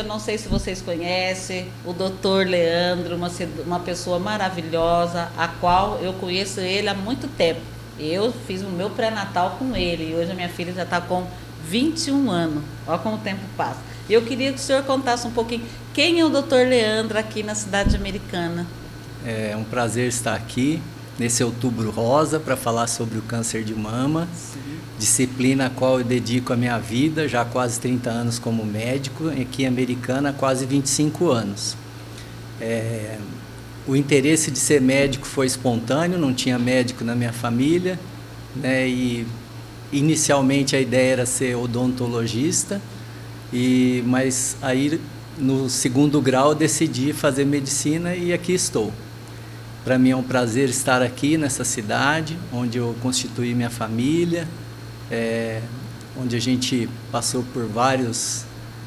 eu não sei se vocês conhecem, o doutor Leandro, uma pessoa maravilhosa, a qual eu conheço ele há muito tempo. Eu fiz o meu pré-natal com ele e hoje a minha filha já está com 21 anos. Olha como o tempo passa. Eu queria que o senhor contasse um pouquinho quem é o doutor Leandro aqui na cidade americana. É um prazer estar aqui nesse Outubro Rosa para falar sobre o câncer de mama. Sim. Disciplina a qual eu dedico a minha vida, já há quase 30 anos como médico, aqui em Americana há quase 25 anos. O interesse de ser médico foi espontâneo, não tinha médico na minha família, né? E inicialmente a ideia era ser odontologista, mas aí no segundo grau eu decidi fazer medicina e aqui estou. Para mim é um prazer estar aqui nessa cidade, onde eu constituí minha família, onde a gente passou por vários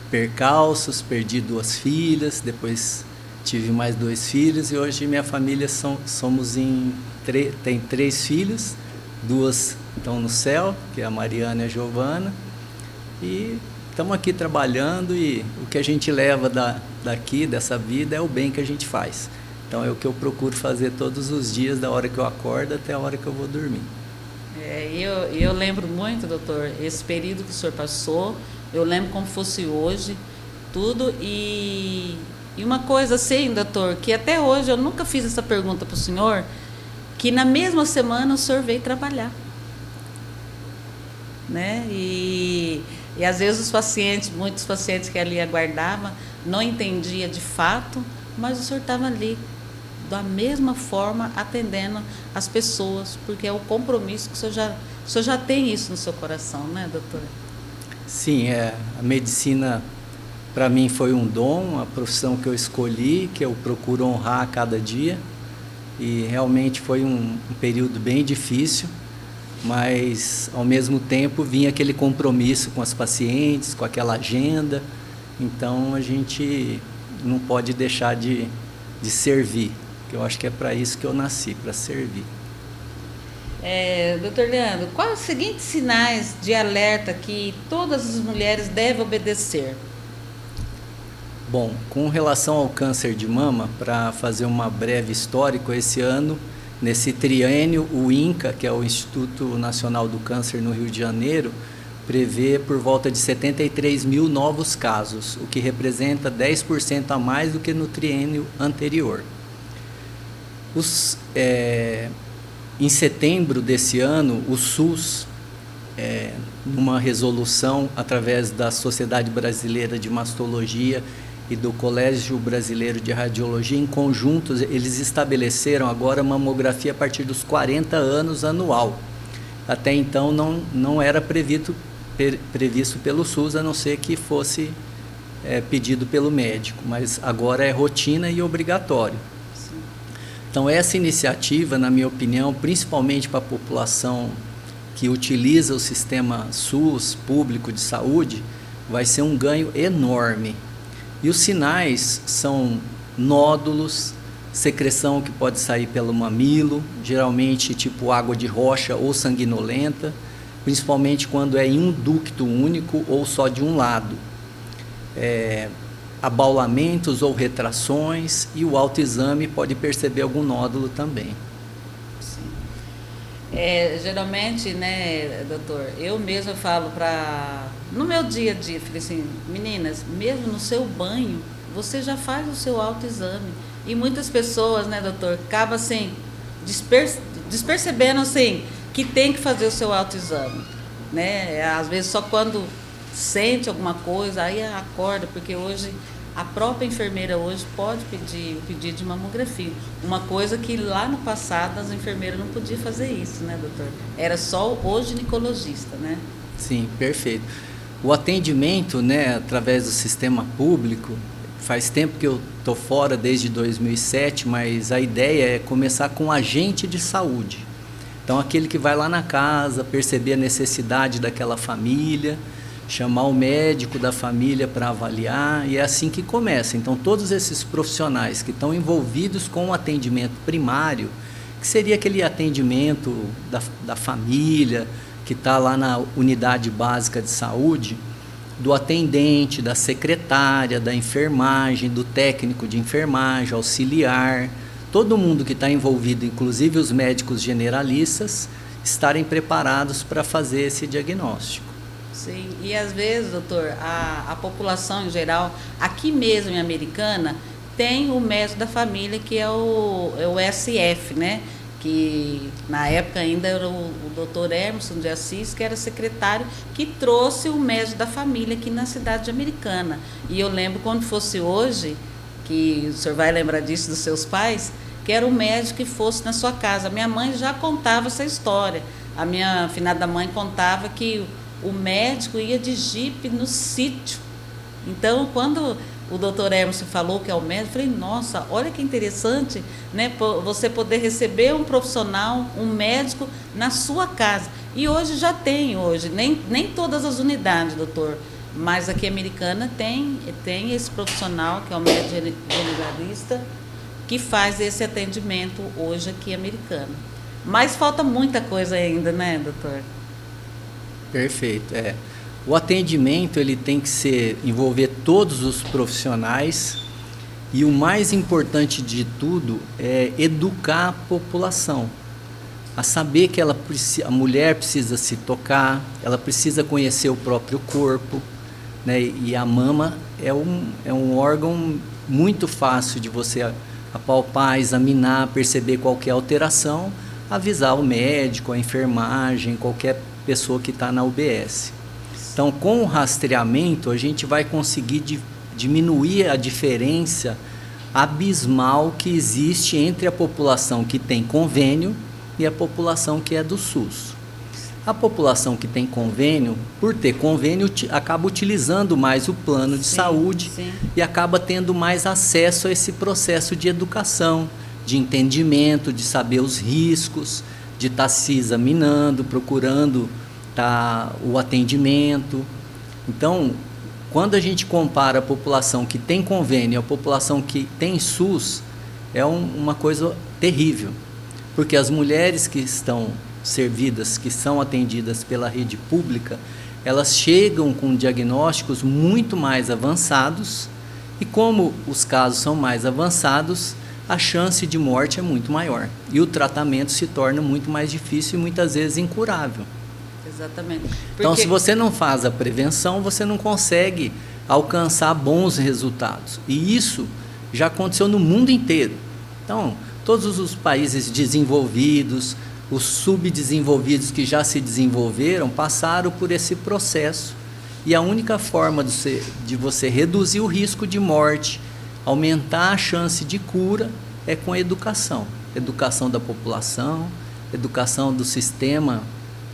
percalços, perdi 2 filhas, depois tive mais 2 filhos e hoje minha família tem 3 filhos, 2 estão no céu, que é a Mariana e a Giovana, e estamos aqui trabalhando e o que a gente leva daqui, dessa vida, é o bem que a gente faz. Então é o que eu procuro fazer todos os dias, da hora que eu acordo até a hora que eu vou dormir. Eu lembro muito, doutor, esse período que o senhor passou, eu lembro como fosse hoje, tudo, e uma coisa assim, doutor, que até hoje eu nunca fiz essa pergunta para o senhor, que na mesma semana o senhor veio trabalhar, né? E às vezes muitos pacientes que ali aguardavam, não entendia de fato, mas o senhor estava ali, da mesma forma, atendendo as pessoas, porque é o compromisso que o senhor já tem isso no seu coração, né, doutor? Sim, a medicina para mim foi um dom, a profissão que eu escolhi, que eu procuro honrar a cada dia, e realmente foi um período bem difícil, mas ao mesmo tempo vinha aquele compromisso com as pacientes, com aquela agenda, então a gente não pode deixar de servir, que eu acho que é para isso que eu nasci, para servir. Doutor Leandro, quais os seguintes sinais de alerta que todas as mulheres devem obedecer? Bom, com relação ao câncer de mama, para fazer uma breve histórico, esse ano, nesse triênio, o INCA, que é o Instituto Nacional do Câncer no Rio de Janeiro, prevê por volta de 73 mil novos casos, o que representa 10% a mais do que no triênio anterior. Em setembro desse ano, o SUS, numa resolução através da Sociedade Brasileira de Mastologia e do Colégio Brasileiro de Radiologia, em conjunto, eles estabeleceram agora mamografia a partir dos 40 anos anual. Até então não era previsto pelo SUS, a não ser que fosse pedido pelo médico, mas agora é rotina e obrigatório. Sim. Então essa iniciativa, na minha opinião, principalmente para a população que utiliza o sistema SUS público de saúde, vai ser um ganho enorme. E os sinais são nódulos, secreção que pode sair pelo mamilo, geralmente tipo água de rocha ou sanguinolenta, principalmente quando é em um ducto único ou só de um lado. Abaulamentos ou retrações, e o autoexame pode perceber algum nódulo também. Geralmente, né, doutor, eu mesma falo no meu dia a dia, falei assim, meninas, mesmo no seu banho, você já faz o seu autoexame. E muitas pessoas, né, doutor, acabam assim, despercebendo assim, que tem que fazer o seu autoexame, né? Às vezes só quando sente alguma coisa, aí acorda, porque hoje a própria enfermeira hoje pode pedir o pedido de mamografia. Uma coisa que lá no passado as enfermeiras não podiam fazer isso, né, doutor? Era só o ginecologista, né? Sim, perfeito. O atendimento, né, através do sistema público, faz tempo que eu estou fora, desde 2007, mas a ideia é começar com agente de saúde. Então, aquele que vai lá na casa, perceber a necessidade daquela família, chamar o médico da família para avaliar, e é assim que começa. Então, todos esses profissionais que estão envolvidos com o atendimento primário, que seria aquele atendimento da família, que está lá na unidade básica de saúde, do atendente, da secretária, da enfermagem, do técnico de enfermagem, auxiliar, todo mundo que está envolvido, inclusive os médicos generalistas, estarem preparados para fazer esse diagnóstico. Sim, e às vezes, doutor, a população em geral, aqui mesmo em Americana, tem o médico da família, que é o SF, né? Que na época ainda era o doutor Emerson de Assis, que era secretário, que trouxe o médico da família aqui na cidade de Americana. E eu lembro quando fosse hoje, que o senhor vai lembrar disso dos seus pais, que era o médico que fosse na sua casa. Minha mãe já contava essa história. A minha finada mãe contava que o médico ia de jipe no sítio. Então, quando o doutor Emerson falou que é o médico, eu falei, nossa, olha que interessante, né, você poder receber um profissional, um médico na sua casa. E hoje já tem, nem todas as unidades, doutor, mas aqui em Americana tem esse profissional, que é o médico generalista, que faz esse atendimento hoje aqui em Americana. Mas falta muita coisa ainda, né, doutor? Perfeito, O atendimento ele tem que envolver todos os profissionais, e o mais importante de tudo é educar a população a saber que a mulher precisa se tocar, ela precisa conhecer o próprio corpo, né? E a mama é um órgão muito fácil de você apalpar, examinar, perceber qualquer alteração, avisar o médico, a enfermagem, qualquer pessoa que está na UBS. Então, com o rastreamento, a gente vai conseguir diminuir a diferença abismal que existe entre a população que tem convênio e a população que é do SUS. A população que tem convênio, por ter convênio, acaba utilizando mais o plano de saúde e acaba tendo mais acesso a esse processo de educação, de entendimento, de saber os riscos, de estar se examinando, procurando o atendimento. Então, quando a gente compara a população que tem convênio e a população que tem SUS, é uma coisa terrível, porque as mulheres que estão servidas, que são atendidas pela rede pública, elas chegam com diagnósticos muito mais avançados, e como os casos são mais avançados, a chance de morte é muito maior, e o tratamento se torna muito mais difícil e muitas vezes incurável. Exatamente. Então, se você não faz a prevenção, você não consegue alcançar bons resultados. E isso já aconteceu no mundo inteiro. Então, todos os países desenvolvidos, os subdesenvolvidos que já se desenvolveram, passaram por esse processo. E a única forma de você reduzir o risco de morte, aumentar a chance de cura, é com a educação. Educação da população, educação do sistema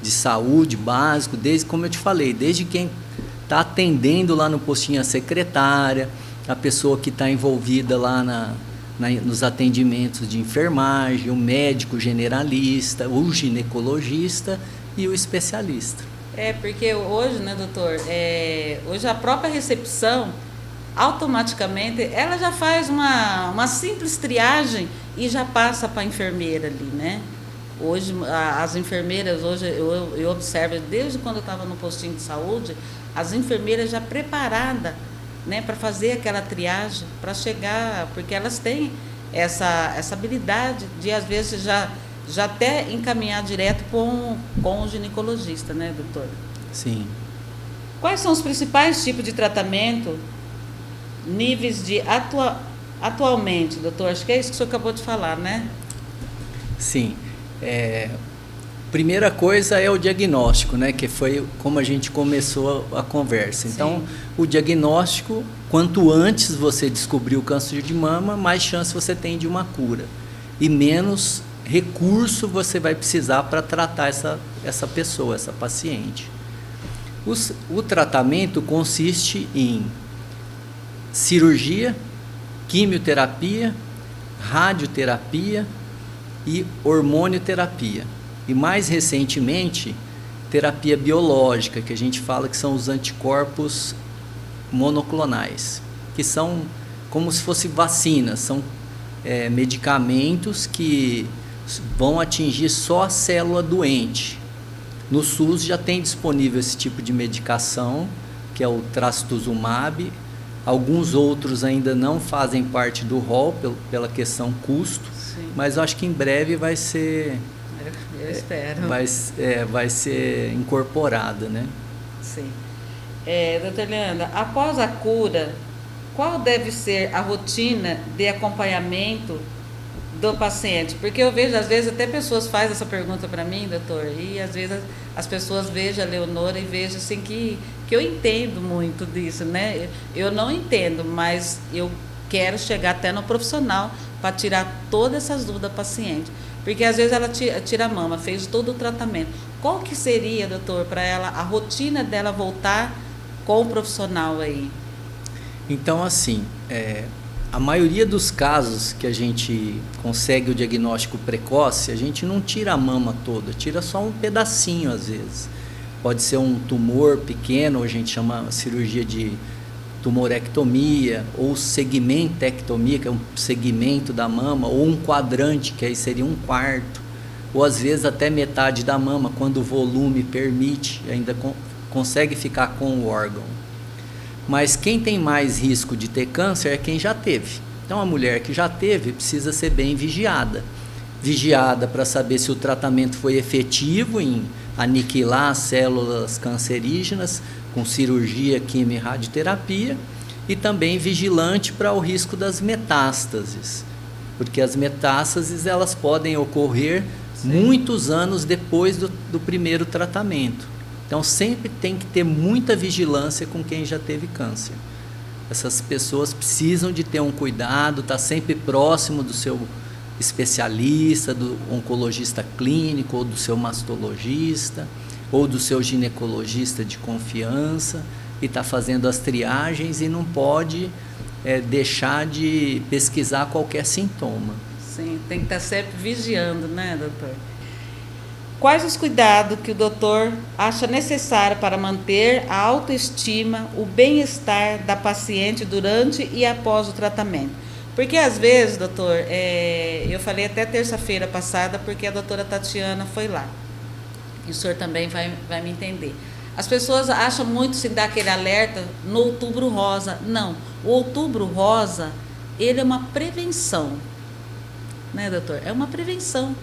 de saúde básico, desde, como eu te falei, desde quem está atendendo lá no postinho, a secretária, a pessoa que está envolvida lá nos atendimentos de enfermagem, o médico generalista, o ginecologista e o especialista. Porque hoje, né, doutor, hoje a própria recepção, automaticamente, ela já faz uma simples triagem e já passa para a enfermeira ali, né? Hoje, as enfermeiras, eu observo, desde quando eu estava no postinho de saúde, as enfermeiras já preparadas, né, para fazer aquela triagem, para chegar, porque elas têm essa habilidade de, às vezes, já até encaminhar direto com o ginecologista, né, doutor? Sim. Quais são os principais tipos de tratamento, níveis de atualmente, doutor? Acho que é isso que o senhor acabou de falar, né? Sim. Primeira coisa é o diagnóstico, né, que foi como a gente começou a conversa. Então, o diagnóstico, quanto antes você descobrir o câncer de mama, mais chance você tem de uma cura. E menos recurso você vai precisar para tratar essa pessoa, essa paciente. O tratamento consiste em cirurgia, quimioterapia, radioterapia e hormonioterapia. E mais recentemente, terapia biológica, que a gente fala que são os anticorpos monoclonais, que são como se fossem vacinas, são medicamentos que vão atingir só a célula doente. No SUS já tem disponível esse tipo de medicação, que é o trastuzumab. Alguns outros ainda não fazem parte do rol pela questão custo, sim, mas eu acho que em breve vai ser, eu espero, vai ser incorporada, né? Sim. Doutora Leandra, após a cura, qual deve ser a rotina de acompanhamento do paciente? Porque eu vejo, às vezes, até pessoas fazem essa pergunta para mim, doutor, e às vezes as pessoas vejam a Leonora e vejam assim que eu entendo muito disso, né? Eu não entendo, mas eu quero chegar até no profissional para tirar todas essas dúvidas da paciente. Porque às vezes ela tira a mama, fez todo o tratamento. Qual que seria, doutor, para ela, a rotina dela voltar com o profissional aí? Então, assim, a maioria dos casos que a gente consegue o diagnóstico precoce, a gente não tira a mama toda, tira só um pedacinho às vezes. Pode ser um tumor pequeno, a gente chama cirurgia de tumorectomia, ou segmentectomia, que é um segmento da mama, ou um quadrante, que aí seria um quarto, ou às vezes até metade da mama, quando o volume permite, ainda consegue ficar com o órgão. Mas quem tem mais risco de ter câncer é quem já teve. Então a mulher que já teve precisa ser bem vigiada. Vigiada para saber se o tratamento foi efetivo em aniquilar as células cancerígenas com cirurgia, quimio e radioterapia, e também vigilante para o risco das metástases, porque as metástases elas podem ocorrer, sim, muitos anos depois do primeiro tratamento. Então sempre tem que ter muita vigilância com quem já teve câncer. Essas pessoas precisam de ter um cuidado, estar sempre próximo do seu especialista, do oncologista clínico, ou do seu mastologista, ou do seu ginecologista de confiança, e está fazendo as triagens e não pode deixar de pesquisar qualquer sintoma. Sim, tem que estar sempre vigiando, né, doutor? Quais os cuidados que o doutor acha necessário para manter a autoestima, o bem-estar da paciente durante e após o tratamento? Porque às vezes, doutor, eu falei até terça-feira passada, porque a doutora Tatiana foi lá, e o senhor também vai me entender. As pessoas acham muito se dar aquele alerta no Outubro Rosa. Não, o Outubro Rosa, ele é uma prevenção, né, doutor? É uma prevenção.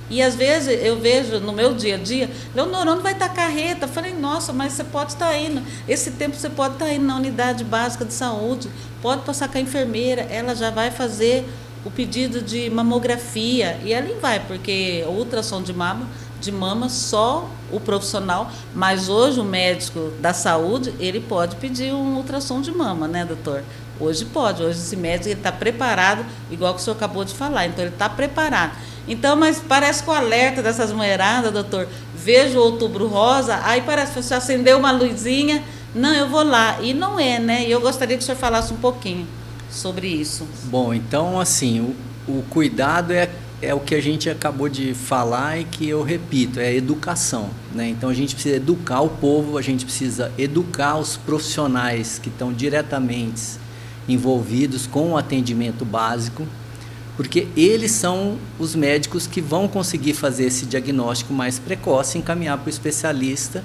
E às vezes eu vejo no meu dia a dia, Leonora, onde vai estar a carreta? Eu falei, nossa, mas você pode estar indo, esse tempo você pode estar indo na unidade básica de saúde, pode passar com a enfermeira, ela já vai fazer o pedido de mamografia, e ali vai, porque o ultrassom de mama só o profissional, mas hoje o médico da saúde, ele pode pedir um ultrassom de mama, né, doutor? Hoje pode, hoje esse médico está preparado, igual que o senhor acabou de falar, então ele está preparado. Então, mas parece que o alerta dessas mulheradas, doutor, vejo o Outubro Rosa, aí parece que você acendeu uma luzinha, não, eu vou lá, e não é, né? E eu gostaria que o senhor falasse um pouquinho sobre isso. Bom, então, assim, o cuidado é o que a gente acabou de falar e que eu repito, é a educação, né? Então a gente precisa educar o povo, a gente precisa educar os profissionais que estão diretamente envolvidos com o atendimento básico, porque eles são os médicos que vão conseguir fazer esse diagnóstico mais precoce, encaminhar para o especialista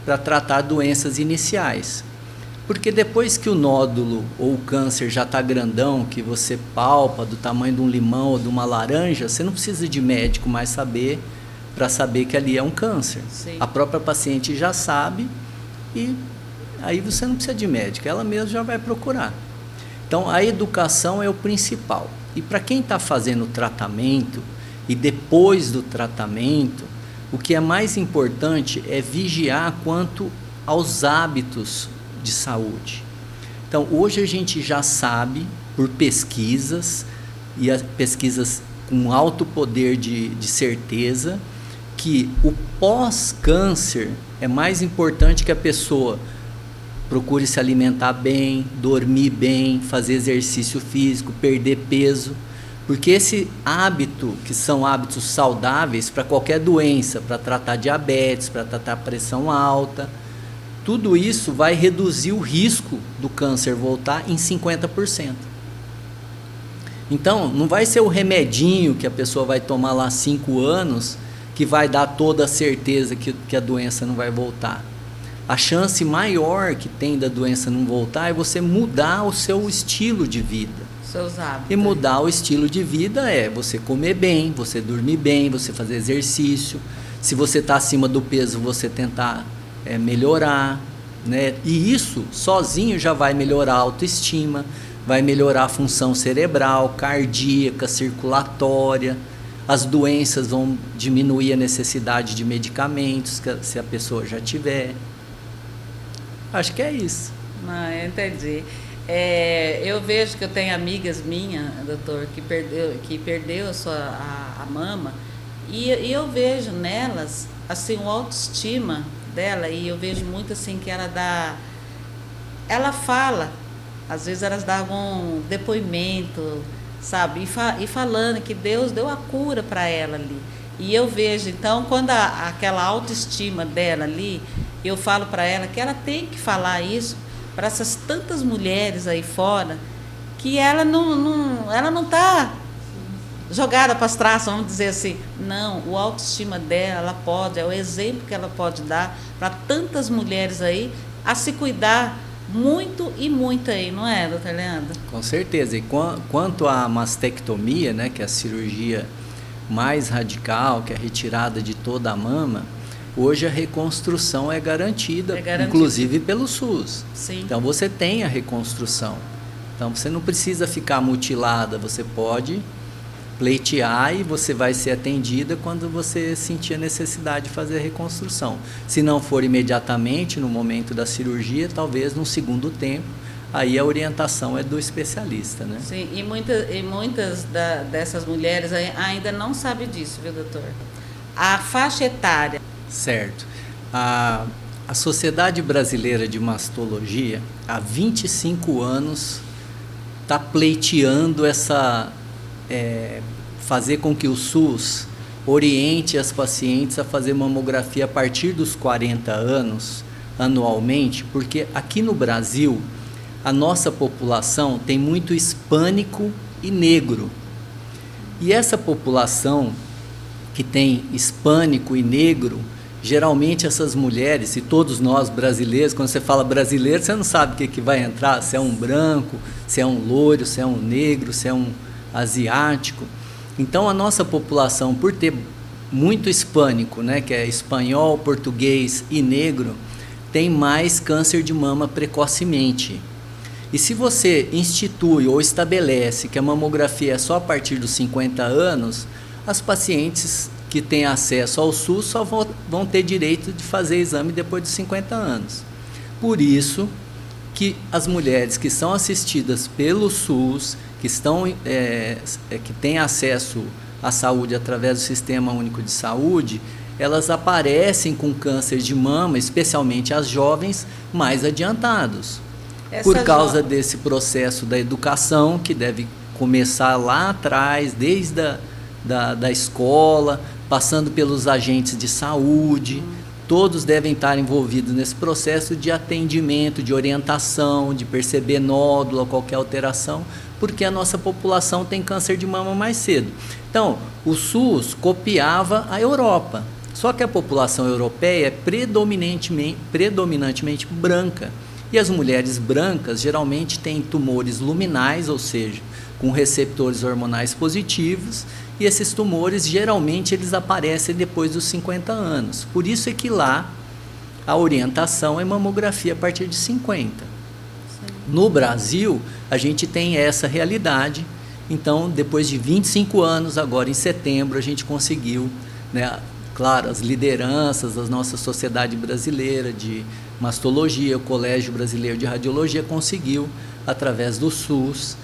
para tratar doenças iniciais. Porque depois que o nódulo ou o câncer já está grandão, que você palpa do tamanho de um limão ou de uma laranja, você não precisa de médico mais saber para saber que ali é um câncer. Sim. A própria paciente já sabe e aí você não precisa de médico, ela mesma já vai procurar. Então a educação é o principal. E para quem está fazendo o tratamento e depois do tratamento, o que é mais importante é vigiar quanto aos hábitos de saúde. Então, hoje a gente já sabe, por pesquisas, e as pesquisas com alto poder de certeza, que o pós-câncer é mais importante que a pessoa procure se alimentar bem, dormir bem, fazer exercício físico, perder peso, porque esse hábito, que são hábitos saudáveis para qualquer doença, para tratar diabetes, para tratar pressão alta, tudo isso vai reduzir o risco do câncer voltar em 50%. Então, não vai ser o remedinho que a pessoa vai tomar lá 5 anos que vai dar toda a certeza que a doença não vai voltar. a chance maior que tem da doença não voltar é você mudar o seu estilo de vida. Seus hábitos. E mudar o estilo de vida é você comer bem, você dormir bem, você fazer exercício. Se você está acima do peso, você tentar melhorar, né? E isso sozinho já vai melhorar a autoestima, vai melhorar a função cerebral, cardíaca, circulatória. As doenças vão diminuir a necessidade de medicamentos, se a pessoa já tiver. Acho que é isso. Não, eu entendi. Eu vejo que eu tenho amigas minhas, doutor, que perdeu a mama, e eu vejo nelas, assim, o autoestima dela, e eu vejo muito assim que ela fala, às vezes elas davam depoimento, sabe, e falando que Deus deu a cura para ela ali. E eu vejo, então, quando aquela autoestima dela ali, eu falo para ela que ela tem que falar isso para essas tantas mulheres aí fora, que ela não está jogada para as traças, vamos dizer assim. Não, o autoestima dela, ela pode, é o exemplo que ela pode dar para tantas mulheres aí a se cuidar muito e muito aí, não é, doutor Leandro? Com certeza. E quanto à mastectomia, né, que é a cirurgia mais radical, que é a retirada de toda a mama, hoje a reconstrução é garantida, inclusive pelo SUS. Sim. Então você tem a reconstrução. Então você não precisa ficar mutilada, você pode pleitear e você vai ser atendida quando você sentir a necessidade de fazer a reconstrução. Se não for imediatamente no momento da cirurgia, talvez no segundo tempo, aí a orientação é do especialista, né? Sim, e muitas dessas mulheres ainda não sabem disso, viu, doutor? A faixa etária. Certo. A Sociedade Brasileira de Mastologia, há 25 anos, está pleiteando fazer com que o SUS oriente as pacientes a fazer mamografia a partir dos 40 anos, anualmente, porque aqui no Brasil, a nossa população tem muito hispânico e negro. E essa população que tem hispânico e negro, geralmente essas mulheres, e todos nós brasileiros, quando você fala brasileiro, você não sabe o que vai entrar, se é um branco, se é um loiro, se é um negro, se é um asiático. Então a nossa população, por ter muito hispânico, né, que é espanhol, português e negro, tem mais câncer de mama precocemente. E se você institui ou estabelece que a mamografia é só a partir dos 50 anos, as pacientes que têm acesso ao SUS só vão ter direito de fazer exame depois dos 50 anos. Por isso que as mulheres que são assistidas pelo SUS, que têm acesso à saúde através do Sistema Único de Saúde, elas aparecem com câncer de mama, especialmente as jovens, mais adiantados. Por causa desse processo da educação, que deve começar lá atrás, desde da escola, passando pelos agentes de saúde, todos devem estar envolvidos nesse processo de atendimento, de orientação, de perceber nódulo ou qualquer alteração, porque a nossa população tem câncer de mama mais cedo. Então, o SUS copiava a Europa, só que a população europeia é predominantemente branca. E as mulheres brancas geralmente têm tumores luminais, ou seja, com receptores hormonais positivos, e esses tumores geralmente eles aparecem depois dos 50 anos. Por isso é que lá a orientação é mamografia a partir de 50. Sim. No Brasil, a gente tem essa realidade. Então, depois de 25 anos, agora em setembro, a gente conseguiu, né, claro, as lideranças da nossa sociedade brasileira de mastologia, o Colégio Brasileiro de Radiologia conseguiu, através do SUS,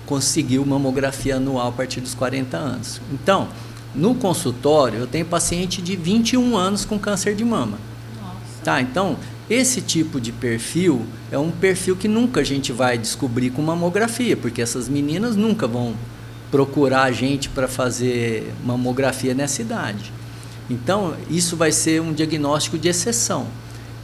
conseguiu mamografia anual a partir dos 40 anos. Então, no consultório, eu tenho paciente de 21 anos com câncer de mama. Nossa. Tá, então, esse tipo de perfil é um perfil que nunca a gente vai descobrir com mamografia, porque essas meninas nunca vão procurar a gente para fazer mamografia nessa idade. Então, isso vai ser um diagnóstico de exceção.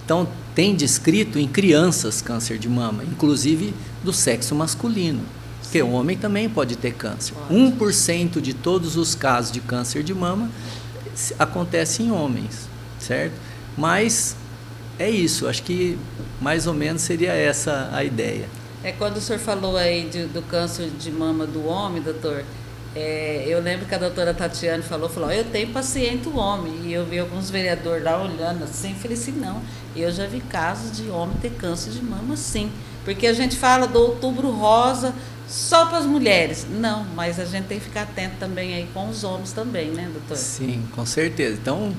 Então, tem descrito em crianças câncer de mama, inclusive do sexo masculino, porque o homem também pode ter câncer. 1% de todos os casos de câncer de mama acontece em homens, certo? Mas é isso, acho que mais ou menos seria essa a ideia. Quando o senhor falou aí do câncer de mama do homem, doutor, eu lembro que a doutora Tatiane falou, eu tenho paciente homem, e eu vi alguns vereadores lá olhando assim, falei assim, não, eu já vi casos de homem ter câncer de mama sim, porque a gente fala do outubro rosa só para as mulheres, não, mas a gente tem que ficar atento também aí com os homens também, né, doutor? Sim, com certeza. Então,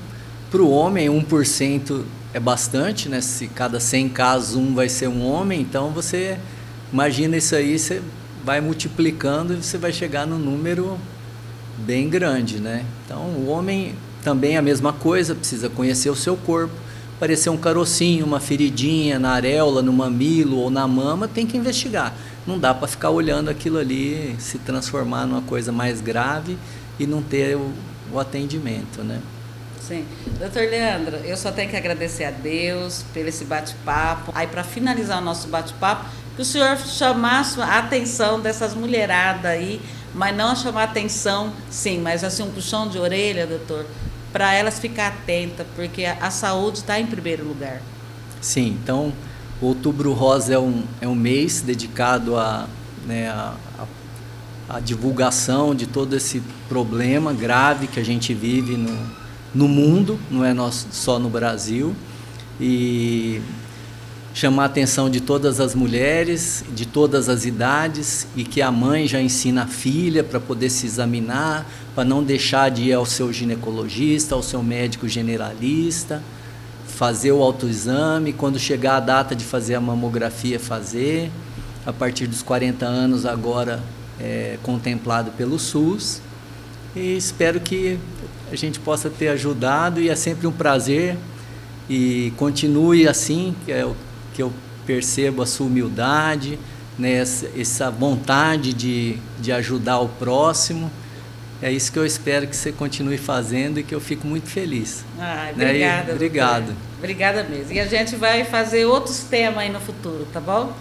para o homem, 1% é bastante, né? Se cada 100 casos, um vai ser um homem, então você imagina isso aí, você vai multiplicando e você vai chegar num número bem grande, né? Então, o homem também é a mesma coisa, precisa conhecer o seu corpo. Aparecer um carocinho, uma feridinha na areola, no mamilo ou na mama, tem que investigar. Não dá para ficar olhando aquilo ali se transformar numa coisa mais grave e não ter o atendimento, né? Sim. Doutor Leandro, eu só tenho que agradecer a Deus pelo esse bate-papo. Aí, para finalizar o nosso bate-papo, que o senhor chamasse a atenção dessas mulheradas aí, mas não chamar atenção, sim, mas assim um puxão de orelha, doutor, para elas ficar atentas, porque a saúde está em primeiro lugar. Sim, então o Outubro Rosa é um mês dedicado a divulgação de todo esse problema grave que a gente vive no mundo, não é só no Brasil, e chamar a atenção de todas as mulheres, de todas as idades, e que a mãe já ensina a filha para poder se examinar, para não deixar de ir ao seu ginecologista, ao seu médico generalista, fazer o autoexame, quando chegar a data de fazer a mamografia, fazer, a partir dos 40 anos agora contemplado pelo SUS, e espero que a gente possa ter ajudado, e é sempre um prazer, e continue assim, que eu percebo a sua humildade, né, essa vontade de ajudar o próximo. É isso que eu espero que você continue fazendo e que eu fico muito feliz. Obrigada. Né? Obrigado. Obrigada mesmo. E a gente vai fazer outros temas aí no futuro, tá bom?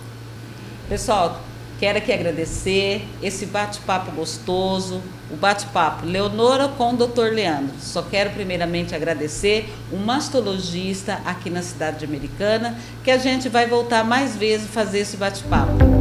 Pessoal, quero aqui agradecer esse bate-papo gostoso, o bate-papo Leonora com o Dr. Leandro. Só quero primeiramente agradecer um mastologista aqui na cidade de Americana, que a gente vai voltar mais vezes fazer esse bate-papo.